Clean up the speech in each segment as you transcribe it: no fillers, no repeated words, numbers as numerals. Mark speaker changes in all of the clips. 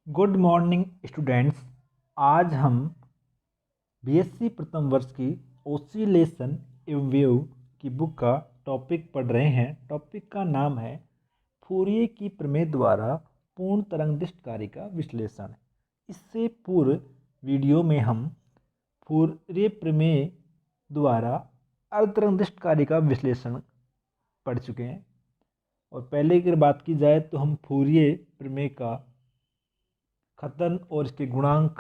Speaker 1: Good morning students. आज हम BSc प्रथम वर्ष की ओसिलेशन एवं वेव की बुक का टॉपिक पढ़ रहे हैं। टॉपिक का नाम है फूरिये की प्रमेय द्वारा पूर्ण तरंगदिष्ट कार्य का विश्लेषण। इससे पूर्व वीडियो में हम फूरिये प्रमेय द्वारा अर्धतरंगदिष्ट कार्य का विश्लेषण पढ़ चुके हैं। और पहले की बात की जाए तो हम फूरिये प्रमेय का कथन और इसके गुणांक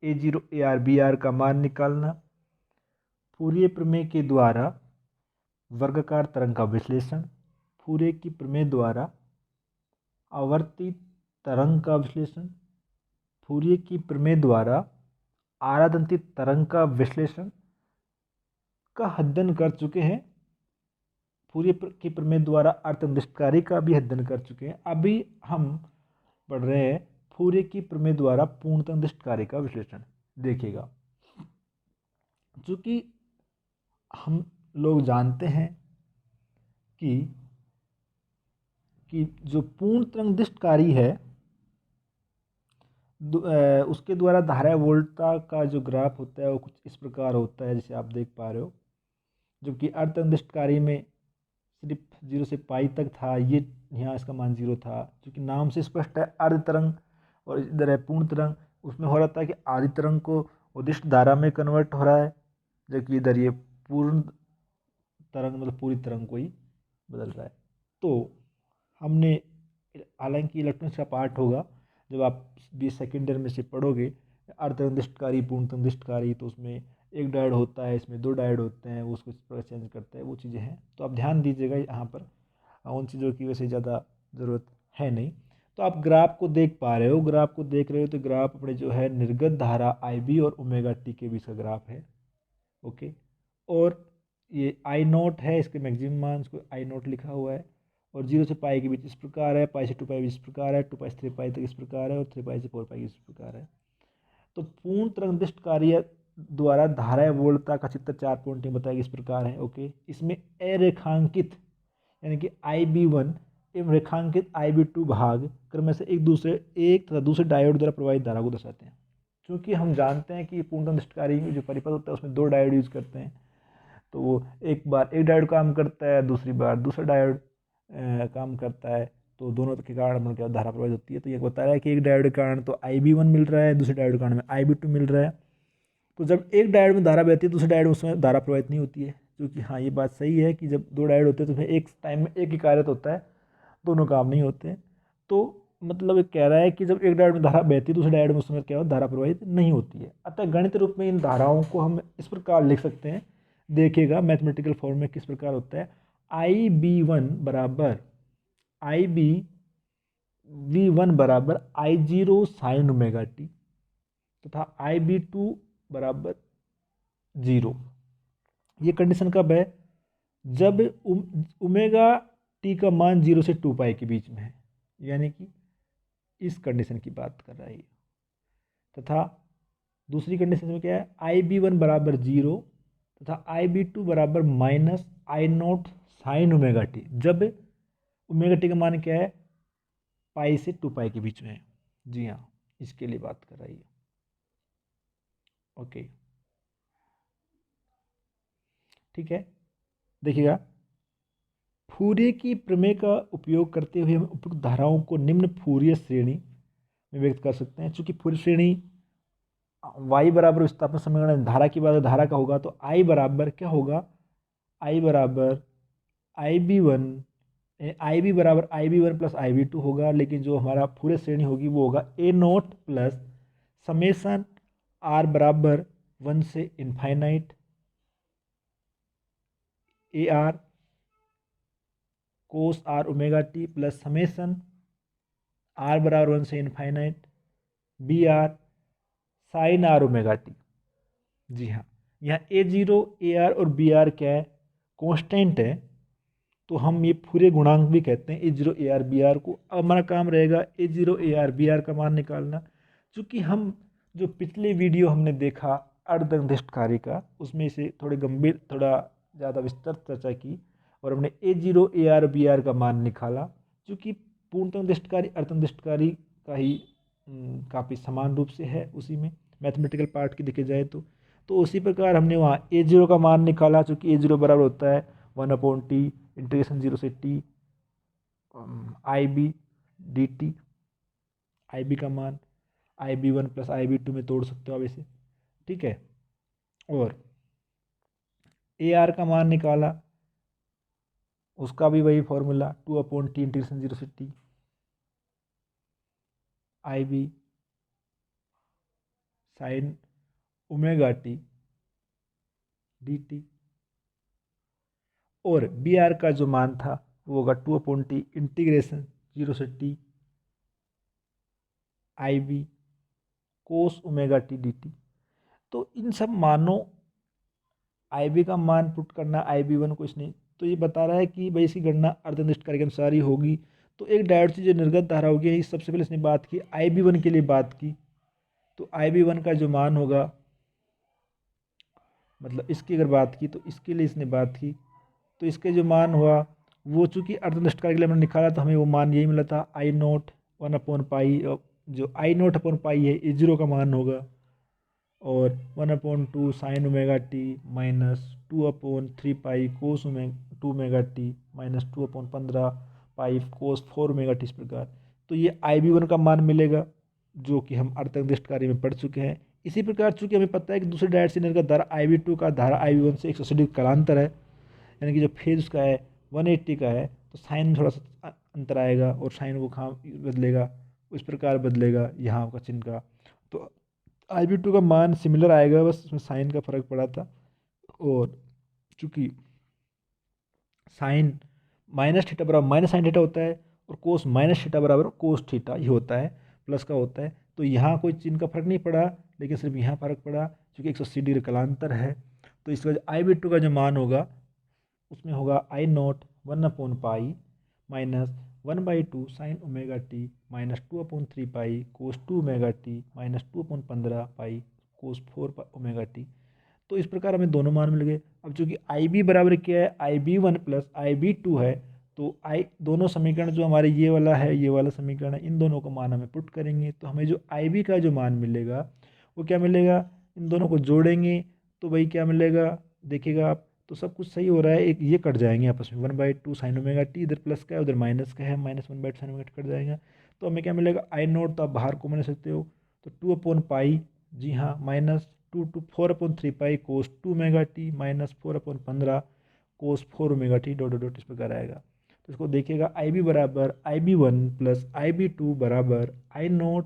Speaker 1: A0 AR BR का मान निकालना, फूरिये प्रमेय के द्वारा वर्गाकार तरंग का विश्लेषण, फूरिये की प्रमेय द्वारा आवर्ती तरंग का विश्लेषण, फूरिये की प्रमेय द्वारा आरादंती तरंग का विश्लेषण का अध्ययन कर चुके हैं। फूरिये की प्रमेय द्वारा अर्धतरंगदिष्ट कार्य का भी अध्ययन कर चुके हैं। अभी हम पढ़ रहे हैं फूरिये की प्रमेय द्वारा पूर्ण तरंगदिष्ट कार्य का विश्लेषण। देखिएगा, चूंकि हम लोग जानते हैं कि जो पूर्ण तरंगदिष्ट कार्य है उसके द्वारा धारा वोल्टता का जो ग्राफ होता है वो कुछ इस प्रकार होता है, जैसे आप देख पा रहे हो। जबकि अर्धतरंगदिष्ट कार्य में सिर्फ 0 से पाई तक था, ये यहाँ इसका मान 0 था। क्योंकि नाम से स्पष्ट है अर्ध तरंग और इधर है पूर्ण तरंग। उसमें हो रहा था कि आधी तरंग को उदिष्ट धारा में कन्वर्ट हो रहा है, जबकि इधर ये पूर्ण तरंग मतलब पूरी तरंग को ही बदल रहा है। तो हमने, हालांकि इलेक्ट्रॉनिक्स का पार्ट होगा जब आप 20 सेकेंड ईयर में से पढ़ोगे अर्धतरंगदिष्टकारी पूर्ण तरंगदिष्टकारी, तो उसमें एक डायोड होता है, इसमें 2 डायोड होते हैं, वो उसको इस प्रकार चेंज करता है, वो चीज़ें हैं। तो आप ध्यान दीजिएगा यहाँ पर, उन चीज़ों की वैसे ज़्यादा ज़रूरत है नहीं। तो आप ग्राफ को देख पा रहे हो, ग्राफ को देख रहे हो तो ग्राफ अपने जो है निर्गत धारा IB और ओमेगा टी के बीच का ग्राफ है। ओके, और ये I0 है, इसके मैक्सिमम मान को I0 लिखा हुआ है। और 0 से पाई के बीच इस प्रकार है, पाई से 2 पाई इस प्रकार है, 2 पाई से 3 पाई तक इस प्रकार है, और 3 पाई से 4 पाई इस प्रकार है। तो पूर्ण तरंगदिष्ट कार्य द्वारा धारा वोल्टता का चित्र 4 पॉइंट में बताया इस प्रकार है। ओके, इसमें अरेखांकित यानी कि IB1 एवं रेखांकित IB2 भाग क्रम से एक तथा दूसरे डायोड द्वारा प्रवाहित धारा को दर्शाते हैं। क्योंकि हम जानते हैं कि पूर्ण तरंगदिष्ट कार्य में जो परिपथ होता है उसमें 2 डायोड यूज करते हैं। तो वो एक बार एक डायोड काम करता है, दूसरी बार दूसरा डायोड काम करता है, तो दोनों के कारण मतलब धारा प्रवाहित होती है। तो ये बता रहा है कि एक डायोड के कारण तो IB1 मिल रहा है, दूसरे डायोड के कारण में IB2 मिल रहा है। तो जब एक डायोड में धारा बहती है दूसरे डायोड में उसमें धारा प्रवाहित नहीं होती है। क्योंकि हाँ, ये बात सही है कि जब 2 डायोड होते हैं तो फिर एक टाइम में एक ही कार्य होता है, दोनों काम नहीं होते। तो मतलब कह रहा है कि जब एक डायोड में धारा बहती है दूसरे डायोड में उसमें क्या होता है, धारा प्रवाहित नहीं होती है। अतः गणित रूप में इन धाराओं को हम इस प्रकार लिख सकते हैं। देखिएगा मैथमेटिकल फॉर्म में किस प्रकार होता है। IB1 बराबर IBV1 बराबर I0 साइन ओमेगा टी तथा IB2 बराबर 0। ये कंडीशन कब है? जब ओमेगा टी का मान 0 से 2 पाई के बीच में है, यानी कि इस कंडीशन की बात कर रहा है। तथा दूसरी कंडीशन में क्या है, IB1 बराबर 0 तथा IB2 बराबर minus I0 sign omega T, जब ओमेगा टी का मान क्या है, पाई से 2 पाई के बीच में है। जी हाँ, इसके लिए बात कर रही है। ओके, ठीक है। देखिएगा, फूरिये की प्रमेय का उपयोग करते हुए हम उपयुक्त धाराओं को निम्न फूरिये श्रेणी में व्यक्त कर सकते हैं। चूंकि फूरिये श्रेणी y बराबर विस्थापन समीकरण धारा की बात धारा का होगा, तो I बराबर क्या होगा, I बराबर IB1 IB बराबर IB1 प्लस IB2 होगा। लेकिन जो हमारा फूरिये श्रेणी होगी वो होगा A0 प्लस समेसन R बराबर 1 से infinite AR cos R omega t plus summation R बराबर 1 से infinite BR sine R omega t. जी हाँ, यहाँ A0 AR और BR क्या है, कांस्टेंट है। तो हम ये पूरे गुणांक भी कहते हैं A0 AR BR को। अब हमारा काम रहेगा A0 AR BR का मान निकालना। चूँकि हम जो पिछले वीडियो हमने देखा अर्धतरंगदिष्ट कार्य का, उसमें इसे थोड़े गंभीर थोड़ा ज़्यादा विस्तृत चर्चा की और हमने A0 AR BR का मान निकाला। चूँकि पूर्ण तरंगदिष्ट कार्य अर्धतरंगदिष्ट कार्य का ही काफ़ी समान रूप से है उसी में, मैथमेटिकल पार्ट की देखे जाए तो उसी प्रकार हमने वहाँ a0 का मान निकाला, चूँकि a0 बराबर होता है 1/t इंटीग्रेशन 0 से t IB dt। IB का मान IB1 प्लस IB2 में तोड़ सकते हो आप इसे, ठीक है। और AR का मान निकाला, उसका भी वही फॉर्मूला 2/t इंटीग्रेशन 0 से t IB sine omega t dt। और BR का जो मान था वो होगा 2/t इंटीग्रेशन 0 से t IB कोस ओमेगा t dt। तो इन सब मानों IB का मान पुट करना, IB1 कुछ नहीं, तो ये बता रहा है कि भाई इसकी गणना अर्धनिष्ठ कार्य के अनुसार ही होगी। तो एक डायोड से जो निर्गत धारा होगी, इस सबसे पहले इसने बात की IB1 के लिए बात की, तो IB1 का जो मान होगा, मतलब इसकी अगर बात की तो इसके लिए इसने बात की, तो इसके जो मान हुआ वो चूँकि अर्धनिष्ठ कार्य के लिए हमने निकाला तो हमें वो मान यही मिला था I0 1/पाई, जो I0/पाई है A0 का मान होगा, और 1/2 sine omega t minus 2/3 pi cos 2 omega t minus 2/15 pi cos 4 omega T, इस प्रकार। तो ये IB1 का मान मिलेगा जो कि हम अर्धनिष्ठ कार्य में पढ़ चुके हैं। इसी प्रकार चूंकि हमें पता है कि दूसरे डायरेक्ट से निर्गत धारा IB2 का धारा IB1 से 180 डिग्री कालांतर है, यानी कि जो फेज उसका है 180 का है, तो साइन में थोड़ा सा अंतर आएगा और साइन वो कहाँ बदलेगा, इस प्रकार बदलेगा यहाँ का चिन्ह का। तो IB2 का मान सिमिलर आएगा, बस उसमें साइन का फर्क पड़ा था। और चूंकि साइन माइनस थीटा बराबर माइनस साइन थीटा होता है और कोस माइनस थीटा बराबर कोस थीटा ही होता है, प्लस का होता है, तो यहाँ कोई चिन्ह का फर्क नहीं पड़ा, लेकिन सिर्फ यहाँ फर्क पड़ा क्योंकि 180 डिग्री कलांतर है। तो इस वजह IB2 का जो मान होगा उसमें होगा I0 pi minus 1/2 sine omega t minus 2/3 pi cos 2 omega t minus 2/15 pi cos 4 omega t. तो इस प्रकार हमें दोनों मान मिल गए। अब चूंकि IB बराबर क्या है IB1 प्लस IB2 है, तो दोनों समीकरण जो हमारे ये वाला है ये वाला समीकरण है, इन दोनों का मान हमें पुट करेंगे तो हमें जो IB का जो मान मिलेगा वो क्या मिलेगा, इन दोनों को जोड़ेंगे तो भाई क्या मिलेगा, देखिएगा आप, तो सब कुछ सही हो रहा है, एक ये कट जाएंगे आपस में 1/2 साइन ओमेगा टी, इधर प्लस का है उधर माइनस का है, minus 1/2 sine omega T cut जाएगा। तो हमें क्या मिलेगा I0 तो आप बाहर को बना सकते हो, तो 2/पाई, जी हाँ, माइनस 4/3 पाई कोस 2 ओमेगा टी माइनस 4/15 कोस 4 omega T dot dot dot इस प्रकार आएगा। तो इसको देखिएगा IB बराबर IB1 प्लस IB2 बराबर I0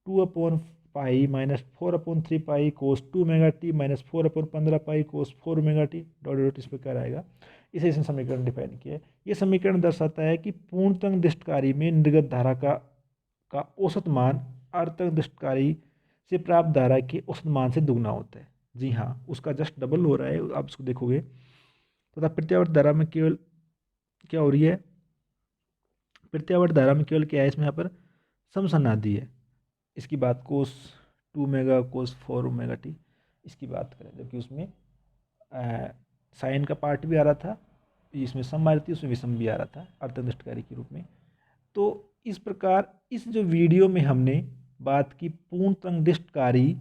Speaker 1: 2/पाई माइनस 4/3 पाई कोस 2 ओमेगा टी माइनस 4/15 पाई cos 4 omega T dot dot इस प्रकार आएगा। इसे इसने समीकरण डिफाइन किया है। ये समीकरण दर्शाता है कि पूर्णतः दिष्टकारी में निर्गत धारा का औसत मान अर्धतः दिष्टकारी से प्राप्त धारा के औसत मान से दुगना होता है। जी हाँ, उसका जस्ट डबल हो रहा है, आप इसको देखोगे। तथा प्रत्यावर्त धारा में केवल क्या हो रही है, प्रत्यावर्त धारा में केवल क्या है, इसमें यहाँ पर समसन्नादि है। इसकी बात कोस 2 ओमेगा कोस 4 ओमेगा टी इसकी बात करें, जबकि उसमें साइन का पार्ट भी आ रहा था, इसमें सम आ रही थी, उसमें विषम भी आ रहा था अर्धनिष्ठकारी के रूप में। तो इस प्रकार इस जो वीडियो में हमने बात की पूर्णतः दिष्टकारी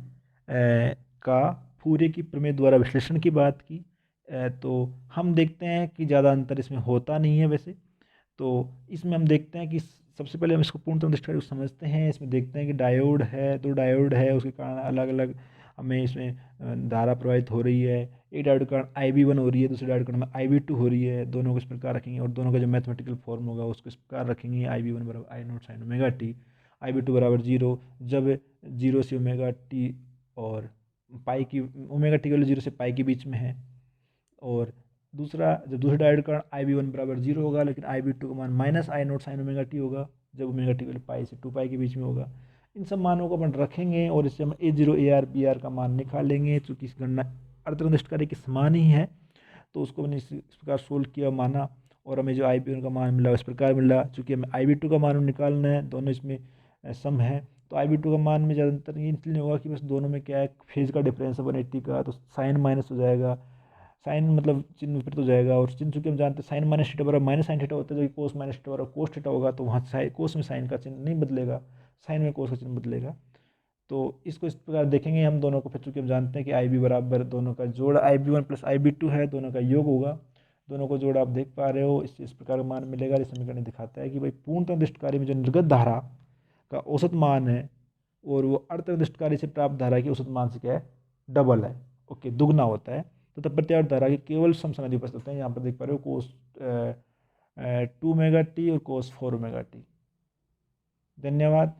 Speaker 1: का फूरियर की प्रमेय द्वारा विश्लेषण की बात की, तो हम देखते हैं कि ज़्यादा अंतर इसमें होता नहीं है वैसे। तो इसमें हम देखते हैं कि सबसे पहले हम इसको पूर्णतः दिष्टकारी समझते हैं। इसमें देखते हैं कि डायोड है, दो डायोड है, उसके कारण अलग अलग हमें इसमें धारा प्रवाहित हो रही है। एक डायोड के कारण IB1 हो रही है, दूसरे डायोड के कारण IB2 हो रही है। दोनों को इस प्रकार रखेंगे और दोनों का जो मैथमेटिकल फॉर्म होगा उसको इस प्रकार रखेंगे, IB1 बराबर I0 sign omega T, IB2 बराबर 0, जब 0 से ओमेगा टी और पाई की ओमेगा टी वैल्यू 0 से पाई के बीच में है। और दूसरा, जब दूसरे डायोड का IB1 बराबर 0 होगा, लेकिन IB2 का मान minus I0 sign omega T होगा, जब ओमेगा टी वैल्यू पाई से 2 पाई के बीच में होगा। इन सब मानों को अपन रखेंगे और इससे हम A0 AR BR का मान निकालेंगे। चूँकि इस गणना अर्धनिष्ठकारी के समान ही है, तो उसको मैंने इस प्रकार सोल्व किया, माना, और हमें जो IB1 का मान मिला इस प्रकार मिला। चूँकि हमें IB2 का मान निकालना है, दोनों इसमें सम है, तो IB2 का मान में ज़्यादा अंतर ये इसलिए होगा कि बस दोनों में क्या है, फेज का डिफरेंस है 180 का, तो साइन माइनस हो जाएगा, साइन मतलब चिन्ह विपरीत हो जाएगा। और चिन्ह चूंकि हम जानते हैं साइन माइनस थीटा बराबर माइनस साइन थीटा होता है, जो कि कोस माइनस थीटा बराबर कोस थीटा होगा, तो वहाँ कोस में साइन का चिन्ह नहीं बदलेगा, साइन में कोस का चिन्ह बदलेगा। तो इसको इस प्रकार देखेंगे हम दोनों को, फिर चूँकि हम जानते हैं कि आई बी बराबर दोनों का जोड़ IB1 प्लस IB2 है, दोनों का योग होगा। दोनों को जोड़ आप देख पा रहे हो, इस प्रकार का मान मिलेगा। इस समीकरण दिखाता है कि भाई पूर्णतः निर्दिष्ट कार्य में जो निर्गत धारा का औसत मान है और वो अर्ध निर्दिष्ट कार्य से प्राप्त धारा के औसत मान से क्या है, डबल है, ओके, दुगना होता है। तो तब प्रत्यावर्त धारा के केवल समसंगाती उपस्थित होते हैं। यहाँ पर देख पा रहे हो कोस 2 ओमेगा टी और कोस 4 ओमेगा टी। धन्यवाद।